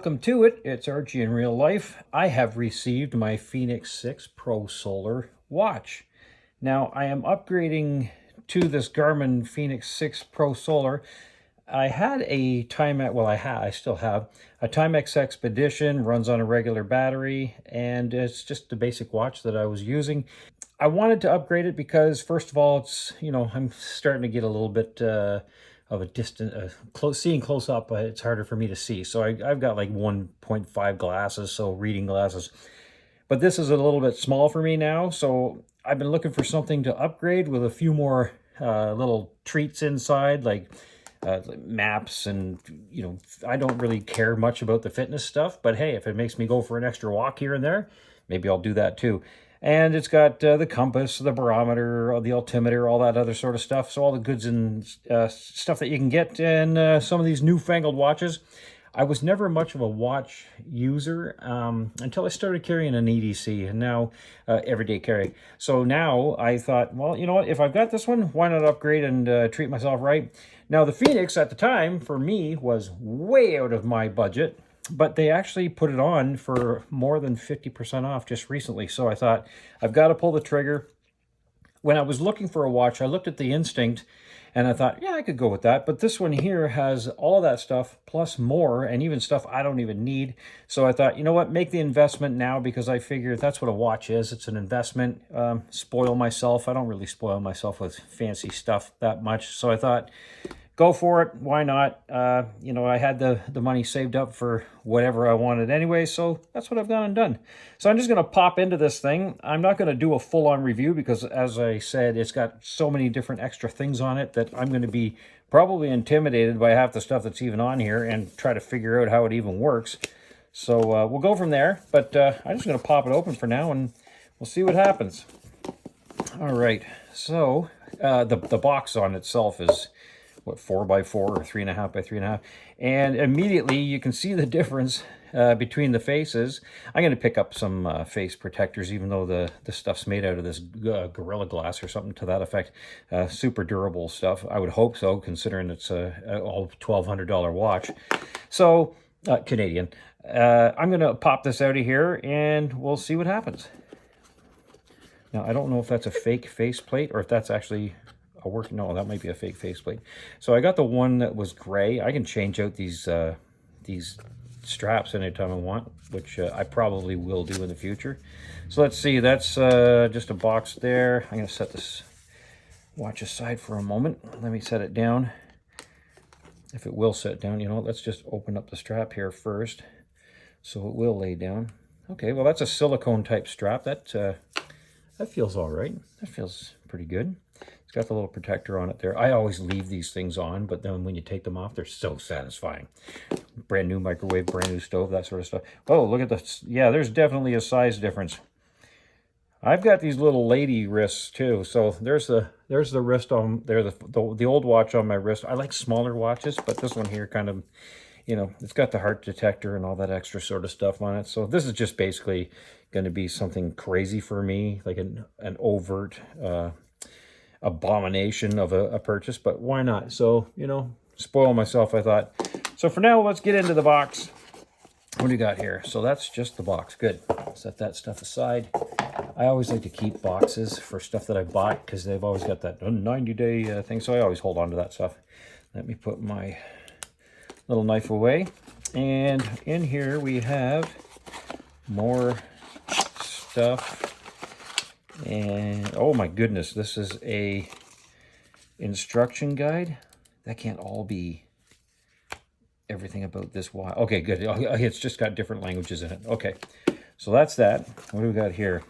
Welcome to it. It's Archie in real life. I have received my Fenix 6 Pro Solar watch. Now I am upgrading to this Garmin Fenix 6 Pro Solar. I had a I still have a Timex Expedition, runs on a regular battery, and it's just the basic watch that I was using. I wanted to upgrade it because, first of all, I'm starting to get a little bit of a distance, seeing close up, it's harder for me to see. So I've got like 1.5 glasses, so reading glasses. But this is a little bit small for me now, so I've been looking for something to upgrade with a few more little treats inside, like maps, and I don't really care much about the fitness stuff, but hey, if it makes me go for an extra walk here and there, maybe I'll do that too. And it's got the compass, the barometer, the altimeter, all that other sort of stuff. So all the goods and stuff that you can get in some of these newfangled watches. I was never much of a watch user until I started carrying an EDC, and now everyday carry. So now I thought, well, you know what? If I've got this one, why not upgrade and treat myself right? Now the Fenix at the time for me was way out of my budget, but they actually put it on for more than 50% off just recently. So I thought, I've got to pull the trigger. When I was looking for a watch, I looked at the Instinct, and I thought, yeah, I could go with that. But this one here has all of that stuff, plus more, and even stuff I don't even need. So I thought, you know what, make the investment now, because I figure that's what a watch is. It's an investment. Spoil myself. I don't really spoil myself with fancy stuff that much. So I thought, go for it. Why not? I had the money saved up for whatever I wanted anyway, so that's what I've gone and done. So I'm just going to pop into this thing. I'm not going to do a full-on review because, as I said, it's got so many different extra things on it that I'm going to be probably intimidated by half the stuff that's even on here and try to figure out how it even works. So we'll go from there, but I'm just going to pop it open for now, and we'll see what happens. All right, so the box on itself is, what, 4x4 or 3.5x3.5, and immediately you can see the difference between the faces. I'm going to pick up some face protectors, even though the stuff's made out of this Gorilla Glass or something to that effect. Super durable stuff. I would hope so, considering it's a all $1,200 watch. So Canadian. I'm going to pop this out of here, and we'll see what happens. Now I don't know if that's a fake faceplate or if that's actually no, that might be a fake faceplate. So I got the one that was gray. I can change out these straps anytime I want, which I probably will do in the future. So let's see, that's just a box there. I'm going to set this watch aside for a moment. Let me set it down. If it will set down, let's just open up the strap here first, so it will lay down. Okay, well, that's a silicone type strap. That feels all right. That feels pretty good. It's got the little protector on it there. I always leave these things on, but then when you take them off, they're so satisfying. Brand new microwave, brand new stove, that sort of stuff. Oh, look at this. Yeah, there's definitely a size difference. I've got these little lady wrists too. So there's the wrist on there, the old watch on my wrist. I like smaller watches, but this one here kind of, it's got the heart detector and all that extra sort of stuff on it. So this is just basically going to be something crazy for me, like an overt abomination of a purchase, but why not? So, spoil myself, I thought. So for now, let's get into the box. What do you got here? So that's just the box. Good. Set that stuff aside. I always like to keep boxes for stuff that I bought because they've always got that 90-day thing, so I always hold on to that stuff. Let me put my little knife away. And in here we have more stuff. And oh my goodness, this is a instruction guide. That can't all be everything about this watch. Okay, good. It's just got different languages in it. Okay, so that's that. What do we got here?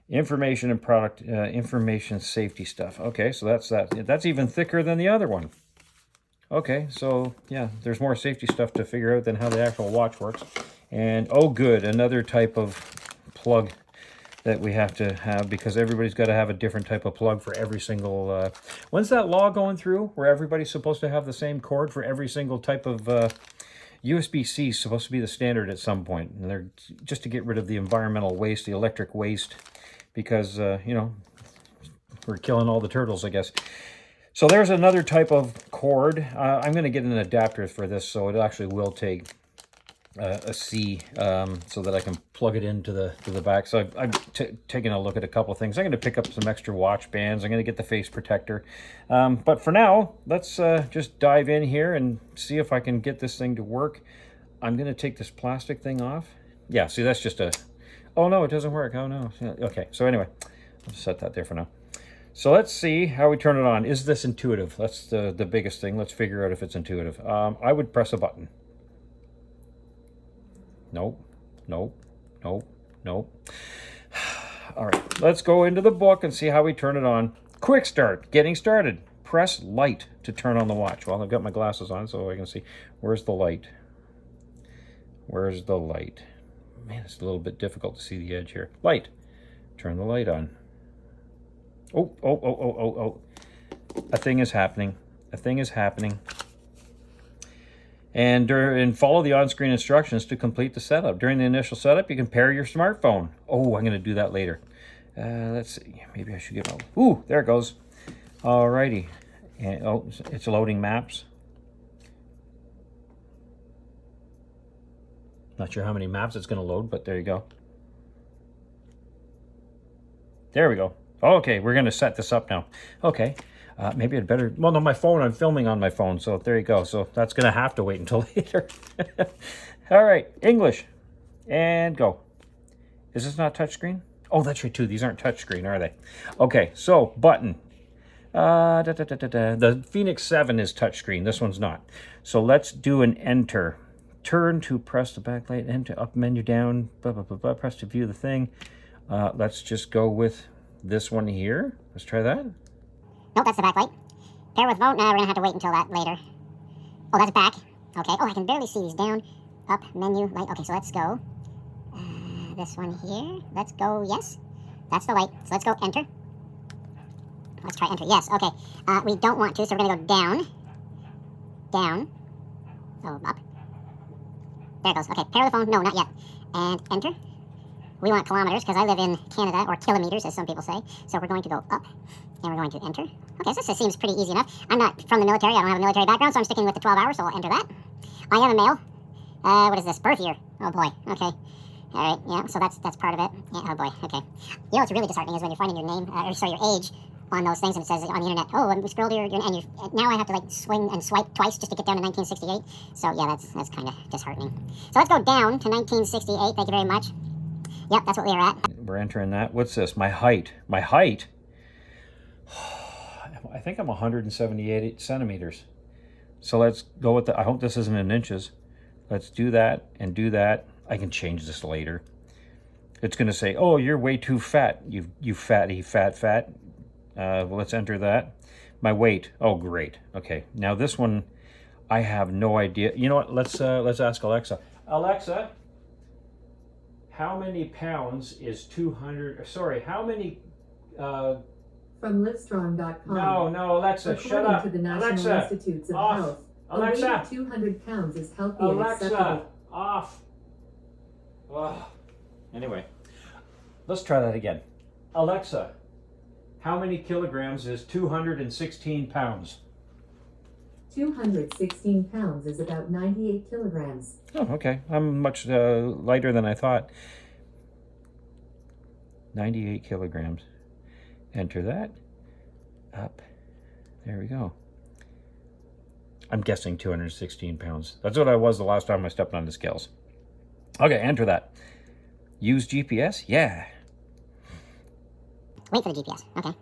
Information and product information safety stuff. Okay, so that's that. That's even thicker than the other one. Okay, so yeah, there's more safety stuff to figure out than how the actual watch works. And oh good, another type of plug that we have to have, because everybody's got to have a different type of plug for every single when's that law going through where everybody's supposed to have the same cord for every single type of USB-C is supposed to be the standard at some point, and they're just to get rid of the environmental waste, the electric waste, because we're killing all the turtles, I guess. So there's another type of cord. I'm going to get an adapter for this, so it actually will take a C so that I can plug it into the back. So I've taken a look at a couple of things. I'm going to pick up some extra watch bands. I'm going to get the face protector. But for now, let's just dive in here and see if I can get this thing to work. I'm going to take this plastic thing off. Yeah, see, that's just a... Oh, no, it doesn't work. Oh, no. Okay, so anyway, I'll set that there for now. So let's see how we turn it on. Is this intuitive? That's the biggest thing. Let's figure out if it's intuitive. I would press a button. Nope, nope, nope, nope. All right, let's go into the book and see how we turn it on. Quick start, getting started. Press light to turn on the watch. Well, I've got my glasses on so I can see. Where's the light? Where's the light? Man, it's a little bit difficult to see the edge here. Light. Turn the light on. Oh, oh, oh, oh, oh, oh. A thing is happening. A thing is happening. And follow the on-screen instructions to complete the setup. During the initial setup, you can pair your smartphone. Oh, I'm going to do that later. Let's see. Maybe I should get my... Ooh, there it goes. Alrighty. And, oh, it's loading maps. Not sure how many maps it's going to load, but there you go. There we go. Okay, we're going to set this up now. Okay. Maybe I'd better... Well, no, my phone, I'm filming on my phone, so there you go. So that's going to have to wait until later. All right, English. And go. Is this not touchscreen? Oh, that's right, too. These aren't touchscreen, are they? Okay, so button. The Fenix 7 is touchscreen. This one's not. So let's do an enter. Turn to press the backlight, enter, up menu down, blah, blah, blah, blah, press to view the thing. Let's just go with this one here. Let's try that. Nope, that's the backlight. Pair with vote. We're going to have to wait until that later. Oh, that's back. Okay. Oh, I can barely see these. Down, up, menu, light. Okay, so let's go. This one here. Let's go, yes. That's the light. So let's go enter. Let's try enter. Yes, okay. We don't want to, so we're going to go down. Down. Oh, up. There it goes. Okay, pair with phone. No, not yet. And enter. We want kilometers because I live in Canada, or kilometers, as some people say. So we're going to go up, and we're going to enter. Okay, so this seems pretty easy enough. I'm not from the military. I don't have a military background, so I'm sticking with the 12 hours, so I'll enter that. I am a male. What is this? Birth year. Oh, boy. Okay. All right, yeah, so that's part of it. Yeah, oh, boy. Okay. You know what's really disheartening is when you're finding your name, or sorry, your age on those things, and it says on the internet, oh, and we scroll to your and you now I have to, like, swing and swipe twice just to get down to 1968. So, yeah, that's kind of disheartening. So let's go down to 1968. Thank you very much. Yep, that's what we were at. We're entering that. What's this? My height. My height? I think I'm 178 centimeters. So let's go with the... I hope this isn't in inches. Let's do that and do that. I can change this later. It's going to say, oh, you're way too fat. You fatty, fat. Well, let's enter that. My weight. Oh, great. Okay. Now this one, I have no idea. You know what? Let's ask Alexa. Alexa... How many pounds is 200... Sorry, how many... From Livestrong.com. No, Alexa, shut up. To the National Alexa, Institutes of off. Health, Alexa. a weight of 200 pounds is healthy and Alexa, acceptable. off. Ugh. Anyway, let's try that again. Alexa, how many kilograms is 216 pounds? 216 pounds is about 98 kilograms. Oh, okay. I'm much lighter than I thought. 98 kilograms. Enter that. Up. There we go. I'm guessing 216 pounds. That's what I was the last time I stepped on the scales. Okay, enter that. Use GPS? Yeah. Wait for the GPS. Okay.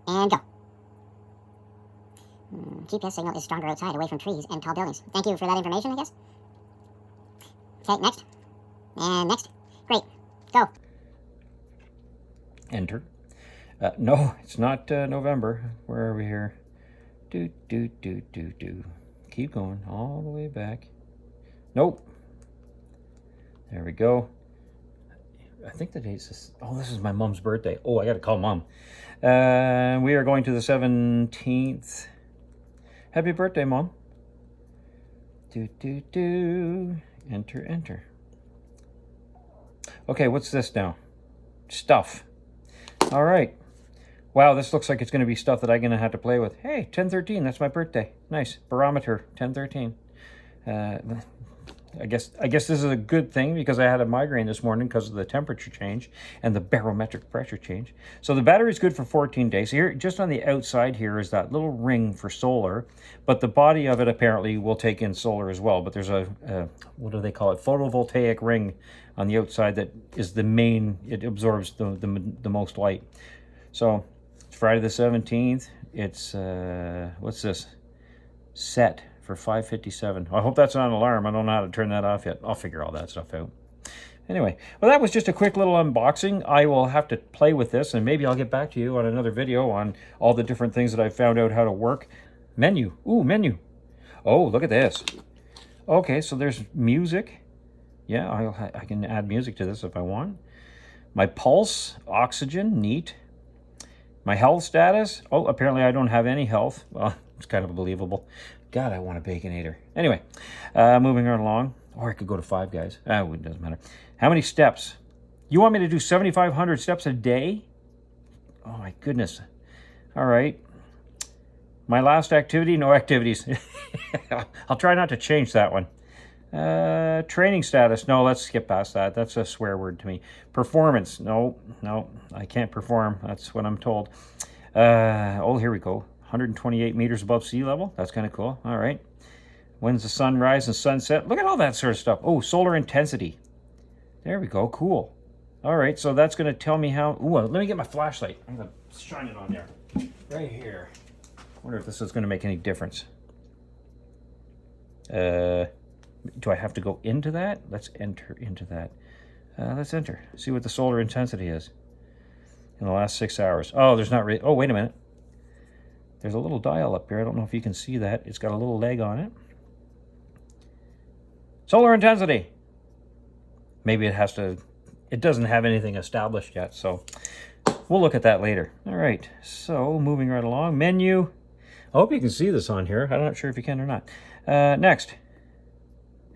And go. GPS signal is stronger outside, away from trees and tall buildings. Thank you for that information, I guess. Okay, next. And next. Great. Go. Enter. No, it's not November. Where are we here? Do. Keep going all the way back. Nope. There we go. I think the date's this. Oh, this is my mom's birthday. Oh, I got to call Mom. We are going to the 17th. Happy birthday, Mom. Do. Enter. Okay, what's this now? Stuff. All right. Wow, this looks like it's going to be stuff that I'm going to have to play with. Hey, 10/13, that's my birthday. Nice. Barometer, 10/13. I guess this is a good thing because I had a migraine this morning because of the temperature change and the barometric pressure change. So the battery is good for 14 days. Here, just on the outside here is that little ring for solar, but the body of it apparently will take in solar as well. But there's a what do they call it? Photovoltaic ring on the outside that is the main, it absorbs the most light. So it's Friday the 17th. It's, what's this? Set for 5:57. I hope that's not an alarm. I don't know how to turn that off yet. I'll figure all that stuff out. Anyway, well, that was just a quick little unboxing. I will have to play with this, and maybe I'll get back to you on another video on all the different things that I found out how to work. Menu. Ooh, menu. Oh, look at this. Okay, so there's music. Yeah, I can add music to this if I want. My pulse, oxygen, neat. My health status. Oh, apparently I don't have any health. Well, it's kind of believable. God, I want a Baconator. Anyway, moving right along. Or I could go to 5 guys. It doesn't matter. How many steps? You want me to do 7,500 steps a day? Oh, my goodness. All right. My last activity, no activities. I'll try not to change that one. Training status. No, let's skip past that. That's a swear word to me. Performance. No, I can't perform. That's what I'm told. Oh, here we go. 128 meters above sea level. That's kind of cool. All right. When's the sunrise and sunset? Look at all that sort of stuff. Oh, solar intensity. There we go. Cool. All right. So that's going to tell me how. Ooh, let me get my flashlight. I'm going to shine it on there. Right here. Wonder if this is going to make any difference. Do I have to go into that? Let's enter into that. Let's enter. See what the solar intensity is in the last 6 hours. Oh, there's not really. Oh, wait a minute. There's a little dial up here. I don't know if you can see that. It's got a little leg on it. Solar intensity. Maybe it has to. It doesn't have anything established yet, so we'll look at that later. All right. So moving right along. Menu. I hope you can see this on here. I'm not sure if you can or not. Next.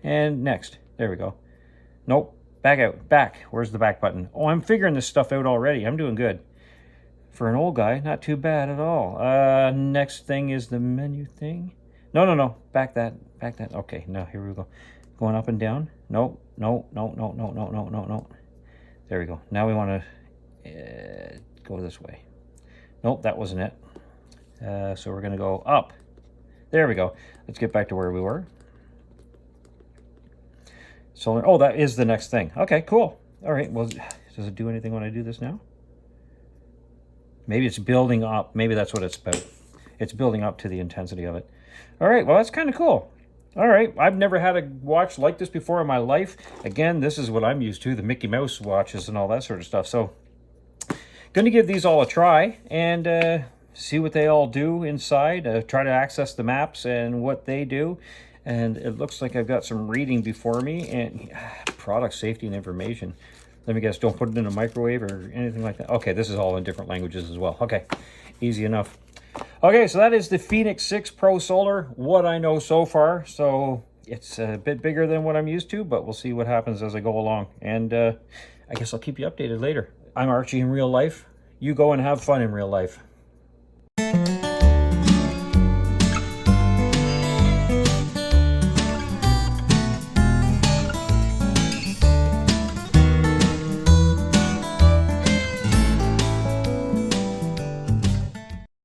And next. There we go. Nope. Back out. Back. Where's the back button? Oh, I'm figuring this stuff out already. I'm doing good. For an old guy, not too bad at all. Next thing is the menu thing. No. Back that. Okay, now here we go. Going up and down. No. There we go. Now we want to go this way. Nope, that wasn't it. So we're going to go up. There we go. Let's get back to where we were. Solar. Oh, that is the next thing. Okay, cool. All right. Well, does it do anything when I do this now? Maybe it's building up. Maybe that's what it's about. It's building up to the intensity of it. All right. Well, that's kind of cool. All right. I've never had a watch like this before in my life. Again, this is what I'm used to, the Mickey Mouse watches and all that sort of stuff. So going to give these all a try and see what they all do inside. Try to access the maps and what they do. And it looks like I've got some reading before me and product safety and information. Let me guess, don't put it in a microwave or anything like that. Okay, this is all in different languages as well. Okay, easy enough. Okay, so that is the Fenix 6 Pro Solar, what I know so far. So it's a bit bigger than what I'm used to, but we'll see what happens as I go along. And I guess I'll keep you updated later. I'm Archie in real life. You go and have fun in real life.